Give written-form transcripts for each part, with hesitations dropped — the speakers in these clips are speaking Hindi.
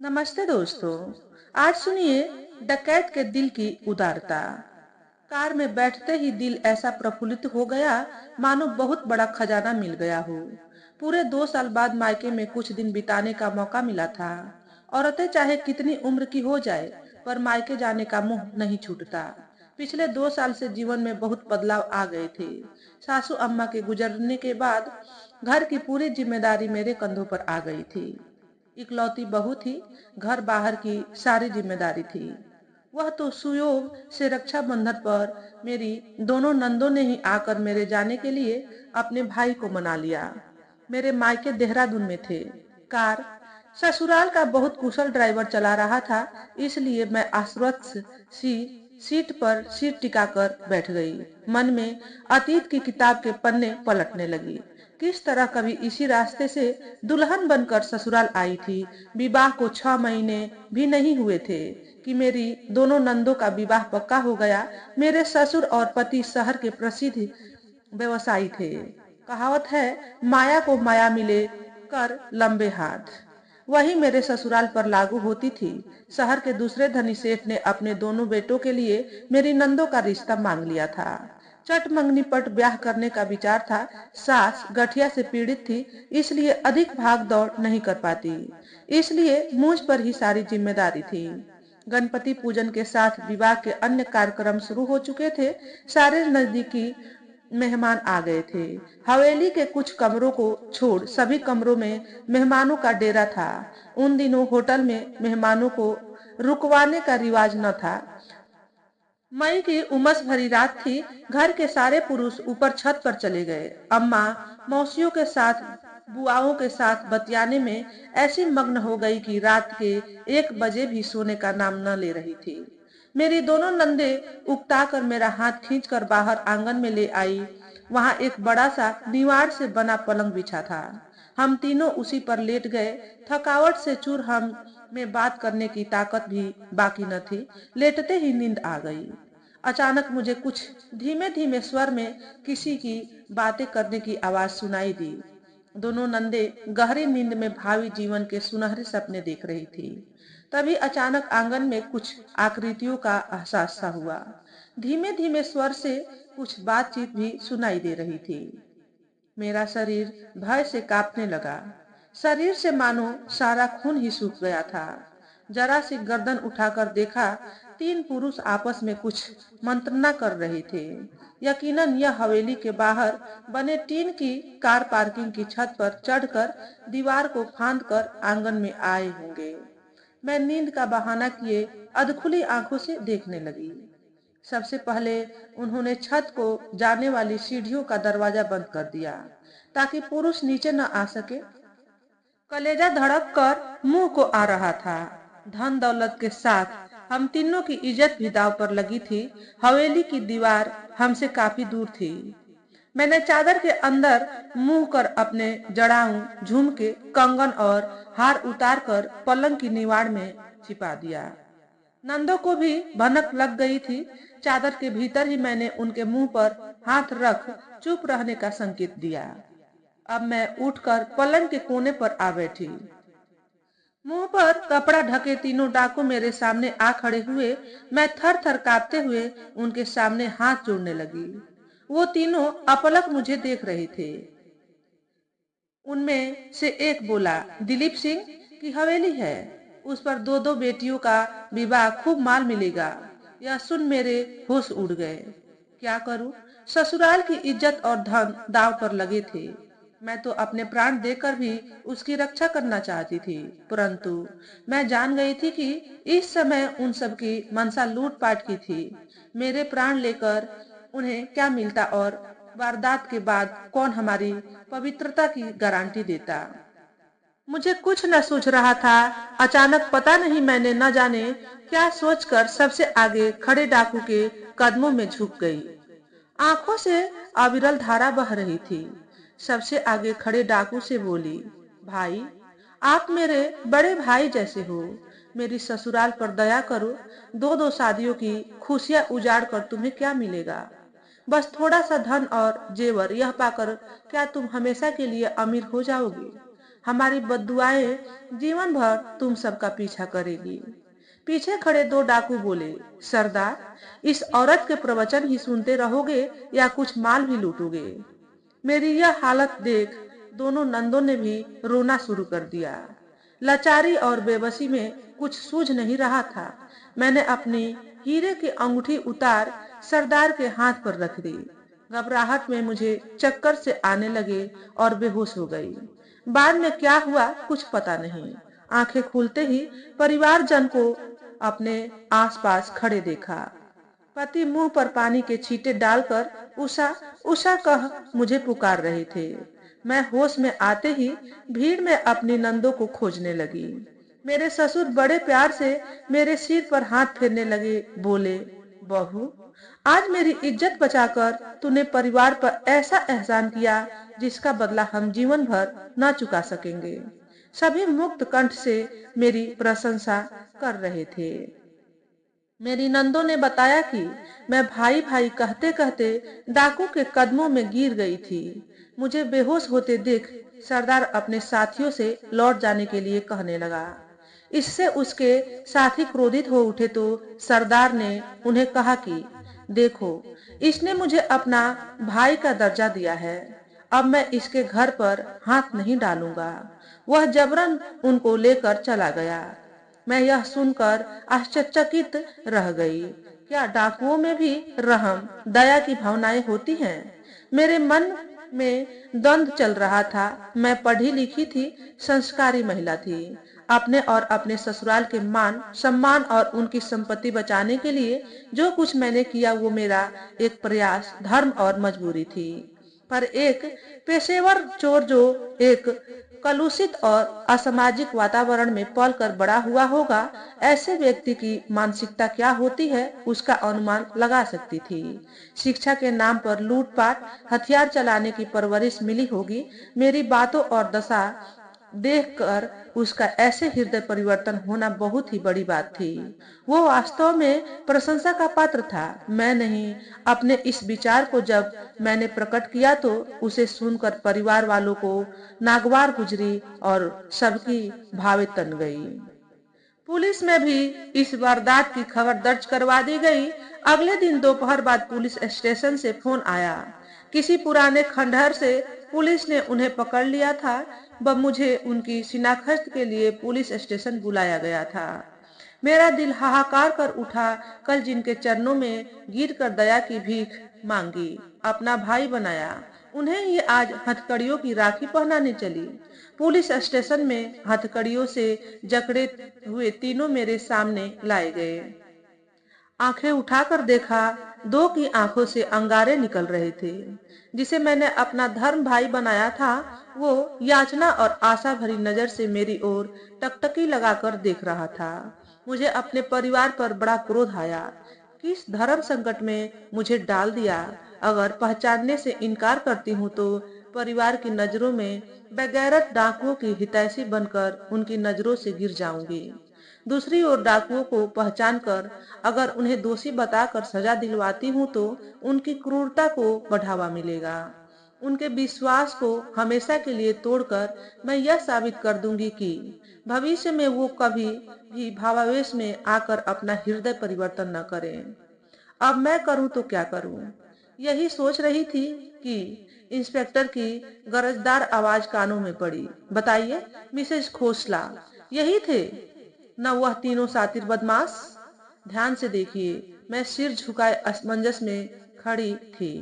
नमस्ते दोस्तों। आज सुनिए डकैत के दिल की उदारता। कार में बैठते ही दिल ऐसा प्रफुल्लित हो गया मानो बहुत बड़ा खजाना मिल गया हो। पूरे 2 साल बाद मायके में कुछ दिन बिताने का मौका मिला था। औरतें चाहे कितनी उम्र की हो जाए पर मायके जाने का मुंह नहीं छूटता। पिछले 2 साल से जीवन में बहुत बदलाव आ गए थे। सासू अम्मा के गुजरने के बाद घर की पूरी जिम्मेदारी मेरे कंधों पर आ गई थी। इकलौती बहू थी, घर बाहर की सारी जिम्मेदारी थी। वह तो सुयोग से रक्षाबंधन पर मेरी दोनों नंदों ने ही आकर मेरे जाने के लिए अपने भाई को मना लिया। मेरे मायके देहरादून में थे। कार ससुराल का बहुत कुशल ड्राइवर चला रहा था, इसलिए मैं आश्वस्त सी सीट पर सीट टिकाकर बैठ गई। मन में अतीत की किताब के पन्ने पलटने लगी। किस तरह कभी इसी रास्ते से दुल्हन बनकर ससुराल आई थी। विवाह को 6 महीने भी नहीं हुए थे कि मेरी दोनों नंदों का विवाह पक्का हो गया। मेरे ससुर और पति शहर के प्रसिद्ध व्यवसायी थे। कहावत है, माया को माया मिले कर लंबे हाथ। वही मेरे ससुराल पर लागू होती थी। शहर के दूसरे धनी सेठ ने अपने दोनों बेटों के लिए मेरी नंदों का रिश्ता मांग लिया था। चट मंगनी पट ब्याह करने का विचार था। सास गठिया से पीड़ित थी, इसलिए अधिक भाग दौड़ नहीं कर पाती। इसलिए मुझ पर ही सारी जिम्मेदारी थी। गणपति पूजन के साथ विवाह के अन्य कार्यक्रम शुरू हो चुके थे। सारे नजदीकी मेहमान आ गए थे। हवेली के कुछ कमरों को छोड़ सभी कमरों में मेहमानों का डेरा था। उन दिनों होटल में मेहमानों को रुकवाने का रिवाज न था। मई की उमस भरी रात थी। घर के सारे पुरुष ऊपर छत पर चले गए। अम्मा मौसियों के साथ, बुआओं के साथ बतियाने में ऐसी मग्न हो गई कि रात के 1 बजे भी सोने का नाम न ले रही थी। मेरी दोनों नंदे उकता कर मेरा हाथ खींचकर बाहर आंगन में ले आई। वहां एक बड़ा सा दीवार से बना पलंग बिछा था। हम तीनों उसी पर लेट गए। थकावट से चूर हम में बात करने की ताकत भी बाकी न थी। लेटते ही नींद आ गई। अचानक मुझे कुछ धीमे धीमे स्वर में किसी की बातें करने की आवाज सुनाई दी। दोनों नंदे गहरी नींद में भावी जीवन के सुनहरे सपने देख रही थी। तभी अचानक आंगन में कुछ आकृतियों का एहसास सा हुआ। धीमे धीमे स्वर से कुछ बातचीत भी सुनाई दे रही थी। मेरा शरीर भय से कांपने लगा। शरीर से मानो सारा खून ही सूख गया था। जरा सी गर्दन उठाकर देखा, 3 पुरुष आपस में कुछ मंत्रणा कर रहे थे। यकीनन यह हवेली के बाहर बने टीन की कार पार्किंग की छत पर चढ़कर दीवार को फांदकर आंगन में आए होंगे। मैं नींद का बहाना किए अधखुली आंखों से देखने लगी। सबसे पहले उन्होंने छत को जाने वाली सीढ़ियों का दरवाजा बंद कर दिया ताकि पुरुष नीचे न आ सके। कलेजा धड़क कर मुंह को आ रहा था। धन दौलत के साथ हम तीनों की इज्जत भी दांव पर लगी थी। हवेली की दीवार हमसे काफी दूर थी। मैंने चादर के अंदर मुंह कर अपने जड़ाऊ, झुमके, कंगन और हार उतार कर पलंग की निवाड़ में छिपा दिया। नंदों को भी भनक लग गई थी। चादर के भीतर ही मैंने उनके मुंह पर हाथ रख चुप रहने का संकेत दिया। अब मैं उठकर पलंग के कोने पर आ बैठी। मुंह पर कपड़ा ढके तीनों डाकू मेरे सामने आ खड़े हुए। मैं थर थर कांपते हुए उनके सामने हाथ जोड़ने लगी। वो तीनों अपलक मुझे देख रहे थे। उनमें से एक बोला, दिलीप सिंह की हवेली है, उस पर दो दो बेटियों का विवाह, खूब माल मिलेगा। यह सुन मेरे होश उड़ गए। क्या करूं? ससुराल की इज्जत और धन दांव पर लगे थे। मैं तो अपने प्राण देकर भी उसकी रक्षा करना चाहती थी, परंतु मैं जान गई थी कि इस समय उन सब की मनसा लूटपाट की थी। मेरे प्राण लेकर उन्हें क्या मिलता और वारदात के बाद कौन हमारी पवित्रता की गारंटी देता। मुझे कुछ न सूझ रहा था। अचानक पता नहीं मैंने न जाने क्या सोचकर सबसे आगे खड़े डाकू के कदमों में झुक गई। आंखों से अविरल धारा बह रही थी। सबसे आगे खड़े डाकू से बोली, भाई, आप मेरे बड़े भाई जैसे हो। मेरी ससुराल पर दया करो। दो दो शादियों की खुशियां उजाड़ कर तुम्हें क्या मिलेगा? बस थोड़ा सा धन और जेवर, यह पाकर क्या तुम हमेशा के लिए अमीर हो जाओगे? हमारी बद्दुआएं जीवन भर तुम सबका पीछा करेगी। पीछे खड़े दो डाकू बोले, सरदार, इस औरत के प्रवचन ही सुनते रहोगे या कुछ माल भी लूटोगे? मेरी यह हालत देख दोनों नंदों ने भी रोना शुरू कर दिया। लाचारी और बेबसी में कुछ सूझ नहीं रहा था। मैंने अपनी हीरे की अंगूठी उतार सरदार के हाथ पर रख दी। घबराहट में मुझे चक्कर से आने लगे और बेहोश हो गई। बाद में क्या हुआ कुछ पता नहीं। आंखें खुलते ही परिवारजन को अपने आसपास खड़े देखा। पति मुंह पर पानी के छींटे डालकर उषा उषा कह मुझे पुकार रहे थे। मैं होश में आते ही भीड़ में अपनी नंदों को खोजने लगी। मेरे ससुर बड़े प्यार से मेरे सिर पर हाथ फेरने लगे, बोले, बहू, आज मेरी इज्जत बचाकर तूने परिवार पर ऐसा एहसान किया जिसका बदला हम जीवन भर न चुका सकेंगे। सभी मुक्त कंठ से मेरी प्रशंसा कर रहे थे। मेरी नंदों ने बताया कि मैं भाई भाई कहते कहते डाकू के कदमों में गिर गई थी। मुझे बेहोश होते देख सरदार अपने साथियों से लौट जाने के लिए कहने लगा। इससे उसके साथी क्रोधित हो उठे तो सरदार ने उन्हें कहा कि देखो, इसने मुझे अपना भाई का दर्जा दिया है, अब मैं इसके घर पर हाथ नहीं डालूंगा। वह जबरन उनको लेकर चला गया। मैं यह सुनकर आश्चर्यचकित रह गई। क्या डाकुओं में भी रहम दया की भावनाएं होती हैं? मेरे मन में द्वंद्व चल रहा था। मैं पढ़ी लिखी थी, संस्कारी महिला थी। अपने और अपने ससुराल के मान सम्मान और उनकी संपत्ति बचाने के लिए जो कुछ मैंने किया वो मेरा एक प्रयास, धर्म और मजबूरी थी। पर एक पेशेवर चोर जो एक कलुषित और असामाजिक वातावरण में पल कर बड़ा हुआ होगा, ऐसे व्यक्ति की मानसिकता क्या होती है उसका अनुमान लगा सकती थी। शिक्षा के नाम पर लूटपाट, हथियार चलाने की परवरिश मिली होगी। मेरी बातों और दशा देखकर उसका ऐसे हृदय परिवर्तन होना बहुत ही बड़ी बात थी। वो वास्तव में प्रशंसा का पात्र था। मैं नहीं। अपने इस विचार को जब मैंने प्रकट किया तो उसे सुनकर परिवार वालों को नागवार गुजरी और सबकी भावे तन गई। पुलिस में भी इस वारदात की खबर दर्ज करवा दी गई। अगले दिन दोपहर बाद पुलिस स्टेशन से फोन आया। किसी पुराने खंडहर से पुलिस ने उन्हें पकड़ लिया था। मुझे उनकी शिनाख्त के लिए पुलिस स्टेशन बुलाया गया था। मेरा दिल हाहाकार कर उठा। कल जिनके चरणों में गिरकर दया की भीख मांगी, अपना भाई बनाया, उन्हें ही आज हथकड़ियों की राखी पहनाने चली। पुलिस स्टेशन में हथकड़ियों से जकड़े हुए तीनों मेरे सामने लाए गए। आंखें उठाकर देखा, दो की आंखों से अंगारे निकल रहे थे। जिसे मैंने अपना धर्म भाई बनाया था वो याचना और आशा भरी नजर से मेरी ओर टकटकी लगाकर देख रहा था। मुझे अपने परिवार पर बड़ा क्रोध आया। किस धर्म संकट में मुझे डाल दिया। अगर पहचानने से इनकार करती हूँ तो परिवार की नजरों में बेगैरत डाकुओं की हितैषी बनकर उनकी नजरों से गिर जाऊंगी। दूसरी ओर डाकुओं को पहचान कर अगर उन्हें दोषी बताकर सजा दिलवाती हूँ तो उनकी क्रूरता को बढ़ावा मिलेगा। उनके विश्वास को हमेशा के लिए तोड़कर मैं यह साबित कर दूंगी कि भविष्य में वो कभी भी भावावेश में आकर अपना हृदय परिवर्तन न करें। अब मैं करूं तो क्या करूं? यही सोच रही थी कि इंस्पेक्टर की गरजदार आवाज कानों में पड़ी। बताइए मिसेस खोसला, यही थे न वह तीनों सातिर बदमाश? ध्यान से देखिए। मैं सिर झुकाए असमंजस में खड़ी थी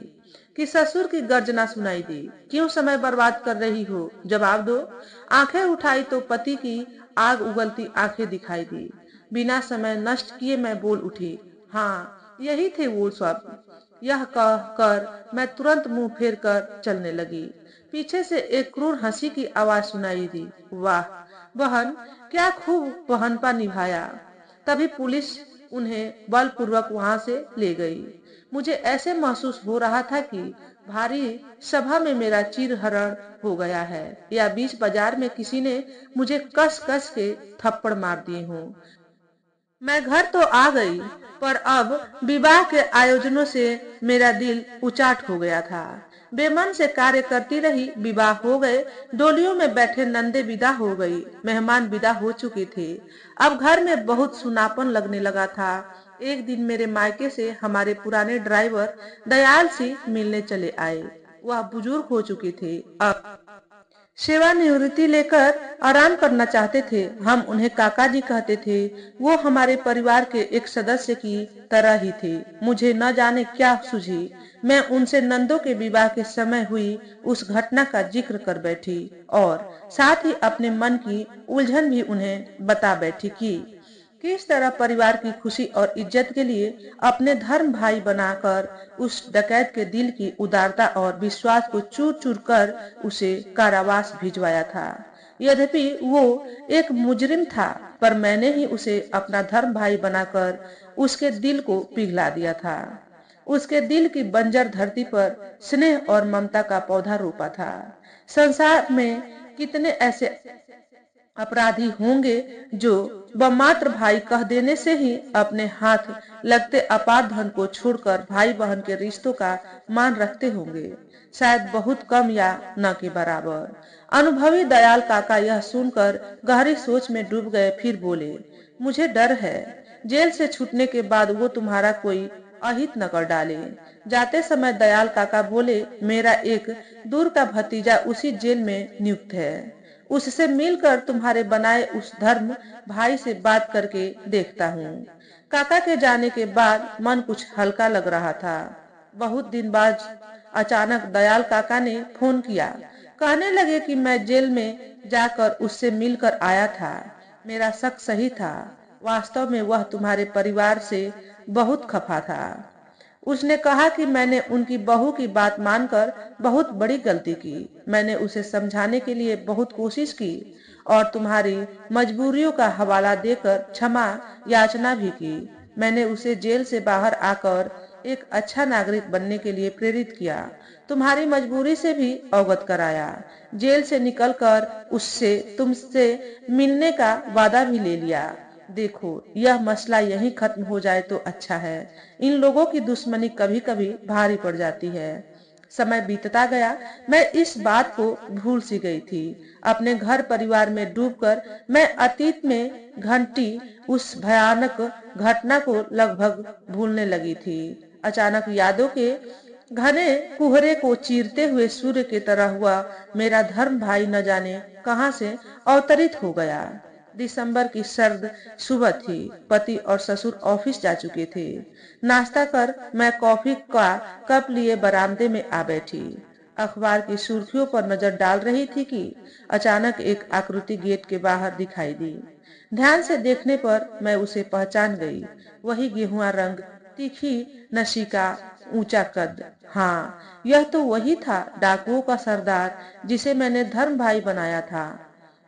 कि ससुर की गर्जना सुनाई दी। क्यों समय बर्बाद कर रही हो? जवाब दो। आंखें उठाई तो पति की आग उगलती आंखें दिखाई दी। बिना समय नष्ट किए मैं बोल उठी, हाँ, यही थे वो सब। यह कह कर मैं तुरंत मुंह फेर कर चलने लगी। पीछे से एक क्रूर हंसी की आवाज सुनाई दी। वाह बहन, क्या खूब बहनपा निभाया। तभी पुलिस उन्हें बलपूर्वक वहां से ले गई। मुझे ऐसे महसूस हो रहा था कि भारी सभा में मेरा चीरहरण हो गया है या बीच बाजार में किसी ने मुझे कस कस के थप्पड़ मार दिए हों। मैं घर तो आ गई, पर अब विवाह के आयोजनों से मेरा दिल उचाट हो गया था। बेमन से कार्य करती रही। विवाह हो गए। डोलियों में बैठे नंदे विदा हो गई। मेहमान विदा हो चुके थे। अब घर में बहुत सुनापन लगने लगा था। एक दिन मेरे मायके से हमारे पुराने ड्राइवर दयाल सिंह मिलने चले आए। वह बुजुर्ग हो चुके थे। अब सेवानिवृत्ति लेकर आराम करना चाहते थे। हम उन्हें काका जी कहते थे। वो हमारे परिवार के एक सदस्य की तरह ही थे। मुझे न जाने क्या सूझी, मैं उनसे नंदों के विवाह के समय हुई उस घटना का जिक्र कर बैठी और साथ ही अपने मन की उलझन भी उन्हें बता बैठी कि किस तरह परिवार की खुशी और इज्जत के लिए अपने धर्म भाई बनाकर उस डकैत के दिल की उदारता और विश्वास को चूर चूर कर उसे कारावास भिजवाया था। यद्यपि वो एक मुजरिम था, पर मैंने ही उसे अपना धर्म भाई बनाकर उसके दिल को पिघला दिया था। उसके दिल की बंजर धरती पर स्नेह और ममता का पौधा रोपा था। संसार में कितने ऐसे अपराधी होंगे जो बमात्र भाई कह देने से ही अपने हाथ लगते अपार धन को छोड़कर भाई बहन के रिश्तों का मान रखते होंगे। शायद बहुत कम या न के बराबर। अनुभवी दयाल काका यह सुनकर गहरी सोच में डूब गए। फिर बोले, मुझे डर है जेल से छूटने के बाद वो तुम्हारा कोई अहित न कर डाले। जाते समय दयाल काका बोले, मेरा एक दूर का भतीजा उसी जेल में नियुक्त है। उससे मिलकर तुम्हारे बनाए उस धर्म भाई से बात करके देखता हूँ। काका के जाने के बाद मन कुछ हल्का लग रहा था। बहुत दिन बाद अचानक दयाल काका ने फोन किया। कहने लगे कि मैं जेल में जाकर उससे मिलकर आया था। मेरा शक सही था। वास्तव में वह तुम्हारे परिवार से बहुत खफा था। उसने कहा कि मैंने उनकी बहू की बात मानकर बहुत बड़ी गलती की। मैंने उसे समझाने के लिए बहुत कोशिश की और तुम्हारी मजबूरियों का हवाला देकर क्षमा याचना भी की। मैंने उसे जेल से बाहर आकर एक अच्छा नागरिक बनने के लिए प्रेरित किया। तुम्हारी मजबूरी से भी अवगत कराया। जेल से निकलकर उससे तुमसे मिलने का वादा भी ले लिया। देखो, यह मसला यहीं खत्म हो जाए तो अच्छा है। इन लोगों की दुश्मनी कभी कभी भारी पड़ जाती है। समय बीतता गया। मैं इस बात को भूल सी गई थी। अपने घर परिवार में डूबकर मैं अतीत में घंटी उस भयानक घटना को लगभग भूलने लगी थी। अचानक यादों के घने कुहरे को चीरते हुए सूर्य की तरह हुआ मेरा धर्म भाई न जाने कहां से अवतरित हो गया। दिसंबर की सर्द सुबह थी। पति और ससुर ऑफिस जा चुके थे। नाश्ता कर मैं कॉफी का कप लिए बरामदे में आ बैठी। अखबार की सुर्खियों पर नजर डाल रही थी कि अचानक एक आकृति गेट के बाहर दिखाई दी। ध्यान से देखने पर मैं उसे पहचान गई। वही गेहुआ रंग, तीखी नशिका, ऊंचा कद। हाँ, यह तो वही था डाकुओं का सरदार जिसे मैंने धर्म भाई बनाया था।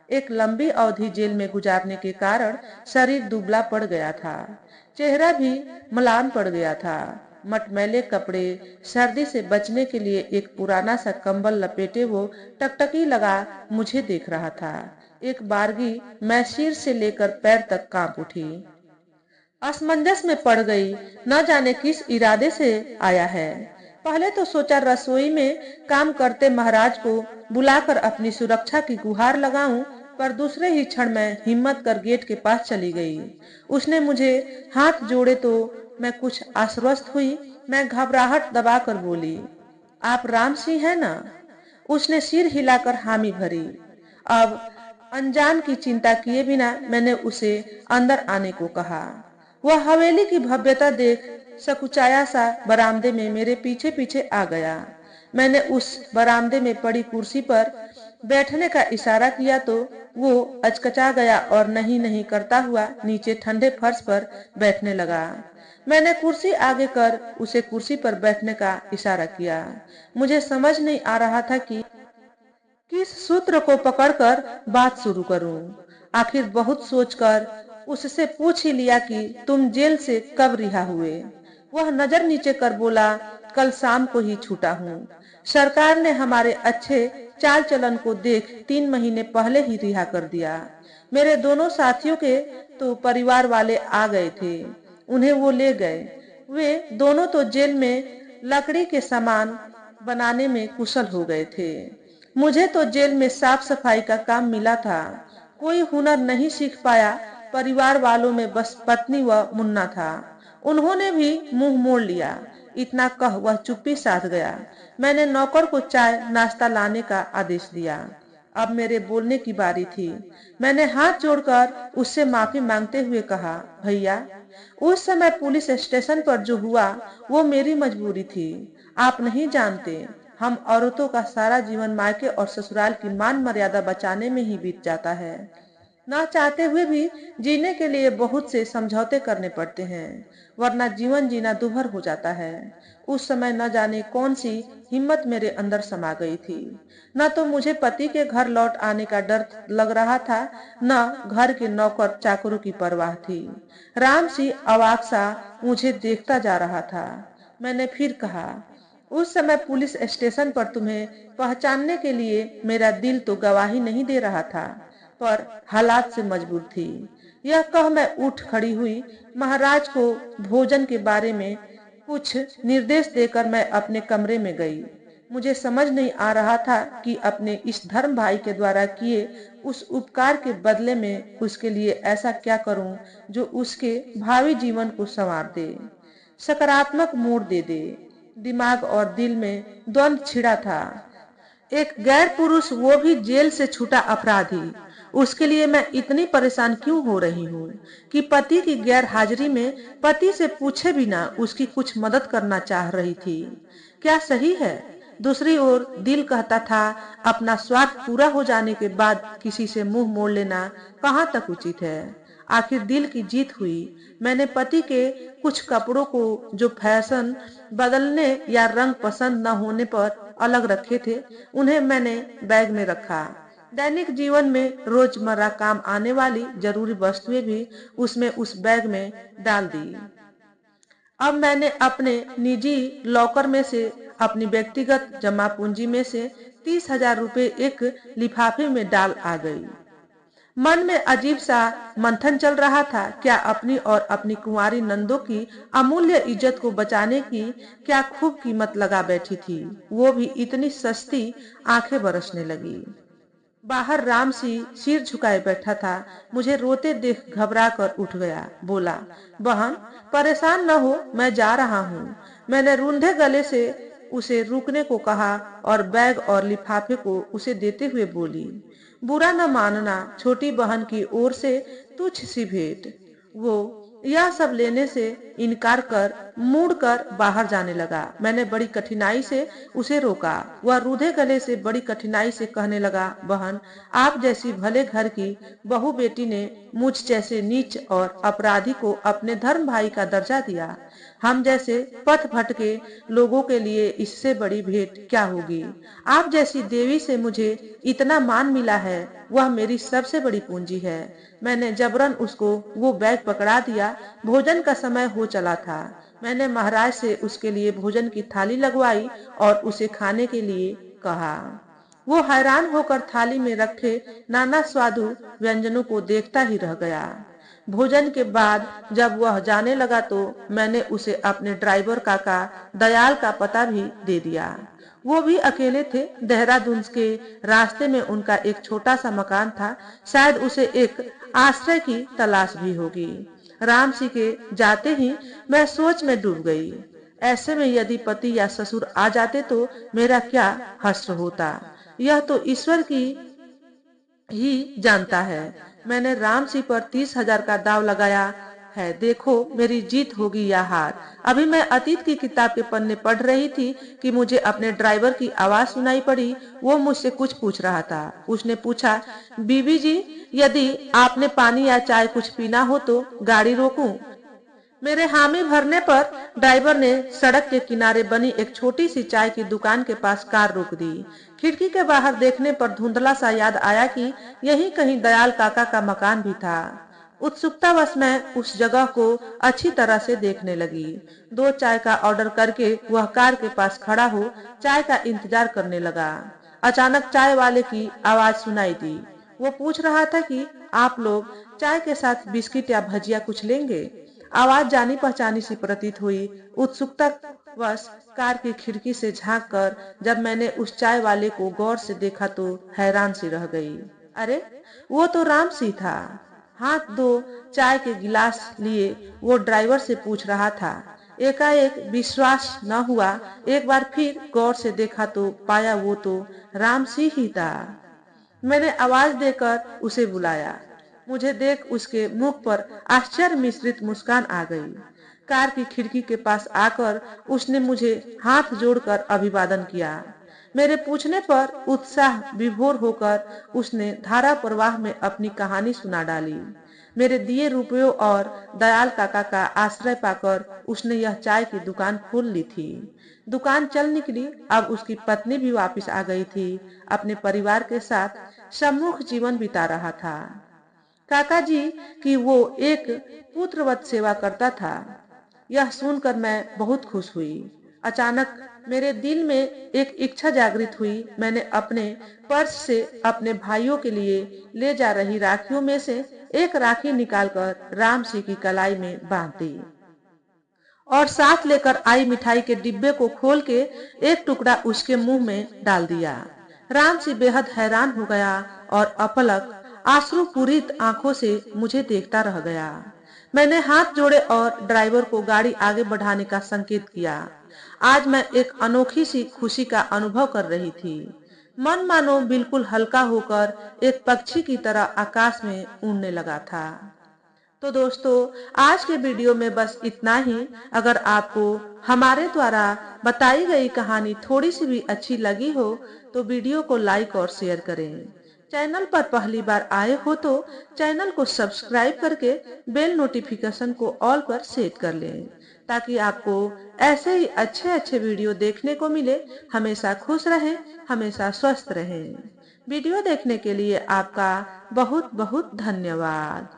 एक लंबी अवधि जेल में गुजारने के कारण शरीर दुबला पड़ गया था। चेहरा भी म्लान पड़ गया था। मटमैले कपड़े, सर्दी से बचने के लिए एक पुराना सा कंबल लपेटे वो टकटकी लगा मुझे देख रहा था। एक बारगी मैं सिर से लेकर पैर तक कांप उठी। असमंजस में पड़ गई। न जाने किस इरादे से आया है। पहले तो सोचा रसोई में काम करते महाराज को बुलाकर अपनी सुरक्षा की गुहार लगाऊं, पर दूसरे ही क्षण में हिम्मत कर गेट के पास चली गई। उसने मुझे हाथ जोड़े तो मैं कुछ आश्वस्त हुई। मैं घबराहट दबाकर बोली, आप राम सिंह है ना? उसने सिर हिलाकर हामी भरी। अब अनजान की चिंता किए बिना मैंने उसे अंदर आने को कहा। वह हवेली की भव्यता देख सकुचाया सा बरामदे में मेरे पीछे पीछे आ गया। मैंने उस बरामदे में पड़ी कुर्सी पर बैठने का इशारा किया तो वो अचकचा गया और नहीं नहीं करता हुआ नीचे ठंडे फर्श पर बैठने लगा। मैंने कुर्सी आगे कर उसे कुर्सी पर बैठने का इशारा किया। मुझे समझ नहीं आ रहा था कि किस सूत्र को पकड़कर बात शुरू करूं। आखिर बहुत सोचकर उससे पूछ ही लिया कि तुम जेल से कब रिहा हुए। वह नजर नीचे कर बोला, कल शाम को ही छूटा हूँ। सरकार ने हमारे अच्छे चाल चलन को देख 3 महीने पहले ही रिहा कर दिया। मेरे दोनों साथियों के तो परिवार वाले आ गए थे। उन्हें वो ले गए। वे दोनों तो जेल में लकड़ी के समान बनाने में कुशल हो गए थे। मुझे तो जेल में साफ सफाई का काम मिला था, कोई हुनर नहीं सीख पाया। परिवार वालों में बस पत्नी व मुन्ना था, उन्होंने भी मुंह मोड़ लिया। इतना कह वह चुप्पी साध गया। मैंने नौकर को चाय नाश्ता लाने का आदेश दिया। अब मेरे बोलने की बारी थी। मैंने हाथ जोड़कर उससे माफी मांगते हुए कहा, भैया, उस समय पुलिस स्टेशन पर जो हुआ वो मेरी मजबूरी थी। आप नहीं जानते, हम औरतों का सारा जीवन मायके और ससुराल की मान मर्यादा बचाने में ही बीत जाता है। ना चाहते हुए भी जीने के लिए बहुत से समझौते करने पड़ते हैं, वरना जीवन जीना दूभर हो जाता है। उस समय न जाने कौन सी हिम्मत मेरे अंदर समा गई थी। न तो मुझे पति के घर लौट आने का डर लग रहा था, न घर के नौकर चाकरों की परवाह थी। राम सिंह अवाक सा मुझे देखता जा रहा था। मैंने फिर कहा, उस समय पुलिस स्टेशन पर तुम्हें पहचानने के लिए मेरा दिल तो गवाही नहीं दे रहा था, पर हालात से मजबूर थी। यह कह मैं उठ खड़ी हुई। महाराज को भोजन के बारे में कुछ निर्देश देकर मैं अपने कमरे में गई। मुझे समझ नहीं आ रहा था कि अपने इस धर्म भाई के द्वारा किए उस उपकार के बदले में उसके लिए ऐसा क्या करूं जो उसके भावी जीवन को संवार दे, सकारात्मक मोड़ दे दे। दिमाग और दिल में द्वंद छिड़ा था। एक गैर पुरुष, वो भी जेल से छूटा अपराधी, उसके लिए मैं इतनी परेशान क्यों हो रही हूँ कि पति की गैर हाजिरी में पति से पूछे बिना उसकी कुछ मदद करना चाह रही थी। क्या सही है? दूसरी ओर दिल कहता था, अपना स्वार्थ पूरा हो जाने के बाद किसी से मुंह मोड़ लेना कहाँ तक उचित है। आखिर दिल की जीत हुई। मैंने पति के कुछ कपड़ों को जो फैशन बदलने या रंग पसंद न होने पर अलग रखे थे, उन्हें मैंने बैग में रखा। दैनिक जीवन में रोजमर्रा काम आने वाली जरूरी वस्तुएं भी उसमें उस बैग में डाल दी। अब मैंने अपने निजी लॉकर में से, अपनी व्यक्तिगत जमा पूंजी में से 30,000 रुपए एक लिफाफे में डाल आ गई। मन में अजीब सा मंथन चल रहा था। क्या अपनी और अपनी कुंवारी नंदों की अमूल्य इज्जत को बचाने की क्या खूब कीमत लगा बैठी थी, वो भी इतनी सस्ती। आंखें बरसने लगी। बाहर राम सिंह सिर झुकाए बैठा था। मुझे रोते देख घबरा कर उठ गया। बोला, बहन, परेशान न हो, मैं जा रहा हूँ। मैंने रूंधे गले से उसे रुकने को कहा और बैग और लिफाफे को उसे देते हुए बोली, बुरा न मानना, छोटी बहन की ओर से तुच्छ सी भेंट। वो यह सब लेने से इनकार कर मुड़कर बाहर जाने लगा। मैंने बड़ी कठिनाई से उसे रोका। वह रूधे गले से बड़ी कठिनाई से कहने लगा, बहन, आप जैसी भले घर की बहू बेटी ने मुझ जैसे नीच और अपराधी को अपने धर्म भाई का दर्जा दिया। हम जैसे पथ भटके लोगों के लिए इससे बड़ी भेंट क्या होगी। आप जैसी देवी से मुझे इतना मान मिला है, वह मेरी सबसे बड़ी पूंजी है। मैंने जबरन उसको वो बैग पकड़ा दिया। भोजन का समय हो चला था। मैंने महाराज से उसके लिए भोजन की थाली लगवाई और उसे खाने के लिए कहा। वो हैरान होकर थाली में रखे नाना स्वादु व्यंजनों को देखता ही रह गया। भोजन के बाद जब वह जाने लगा तो मैंने उसे अपने ड्राइवर काका दयाल का पता भी दे दिया। वो भी अकेले थे। देहरादून के रास्ते में उनका एक छोटा सा मकान था। शायद उसे एक आश्रय की तलाश भी होगी। राम सिंह के जाते ही मैं सोच में डूब गई। ऐसे में यदि पति या ससुर आ जाते तो मेरा क्या हश्र होता, यह तो ईश्वर की ही जानता है। मैंने राम सिंह पर 30,000 का दाव लगाया है। देखो मेरी जीत होगी या हार। अभी मैं अतीत की किताब के पन्ने पढ़ रही थी कि मुझे अपने ड्राइवर की आवाज सुनाई पड़ी। वो मुझसे कुछ पूछ रहा था। उसने पूछा, बीबी जी, यदि आपने पानी या चाय कुछ पीना हो तो गाड़ी रोकूं? मेरे हामी भरने पर ड्राइवर ने सड़क के किनारे बनी एक छोटी सी चाय की दुकान के पास कार रोक दी। खिड़की के बाहर देखने पर धुंधला सा याद आया कि यहीं कहीं दयाल काका का मकान भी था। उत्सुकतावश मैं उस जगह को अच्छी तरह से देखने लगी। 2 चाय का ऑर्डर करके वह कार के पास खड़ा हो चाय का इंतजार करने लगा। अचानक चाय वाले की आवाज सुनाई दी। वो पूछ रहा था कि आप लोग चाय के साथ बिस्किट या भजिया कुछ लेंगे? आवाज जानी पहचानी सी प्रतीत हुई। उत्सुकता बस कार की खिड़की से झांक कर जब मैंने उस चाय वाले को गौर से देखा तो हैरान सी रह गई। अरे, वो तो राम सी था। हाथ दो चाय के गिलास लिए वो ड्राइवर से पूछ रहा था। एकाएक विश्वास न हुआ। एक बार फिर गौर से देखा तो पाया वो तो राम सी ही था। मैंने आवाज देकर उसे बुलाया। मुझे देख उसके मुख पर आश्चर्य मिश्रित मुस्कान आ गई। कार की खिड़की के पास आकर उसने मुझे हाथ जोड़कर अभिवादन किया। मेरे पूछने पर उत्साह विभोर होकर उसने धारा प्रवाह में अपनी कहानी सुना डाली। मेरे दिए रुपयों और दयाल काका का आश्रय पाकर उसने यह चाय की दुकान खोल ली थी। दुकान चल निकली। अब उसकी पत्नी भी वापस आ गई थी। अपने परिवार के साथ सम्मुख जीवन बिता रहा था। काका जी की वो एक पुत्रवत सेवा करता था। यह सुनकर मैं बहुत खुश हुई। अचानक मेरे दिल में एक इच्छा जागृत हुई। मैंने अपने पर्स से अपने भाइयों के लिए ले जा रही राखियों में से एक राखी निकालकर राम सिंह की कलाई में बांध दी और साथ लेकर आई मिठाई के डिब्बे को खोल के एक टुकड़ा उसके मुंह में डाल दिया। राम सिंह बेहद हैरान हो गया और अपलक आंसू पूरित आंखों से मुझे देखता रह गया। मैंने हाथ जोड़े और ड्राइवर को गाड़ी आगे बढ़ाने का संकेत किया। आज मैं एक अनोखी सी खुशी का अनुभव कर रही थी। मन मानो बिल्कुल हल्का होकर एक पक्षी की तरह आकाश में उड़ने लगा था। तो दोस्तों, आज के वीडियो में बस इतना ही। अगर आपको हमारे द्वारा बताई गई कहानी थोड़ी सी भी अच्छी लगी हो तो वीडियो को लाइक और शेयर करें। चैनल पर पहली बार आए हो तो चैनल को सब्सक्राइब करके बेल नोटिफिकेशन को ऑल पर सेट कर लें ताकि आपको ऐसे ही अच्छे अच्छे वीडियो देखने को मिले। हमेशा खुश रहें, हमेशा स्वस्थ रहें। वीडियो देखने के लिए आपका बहुत बहुत धन्यवाद।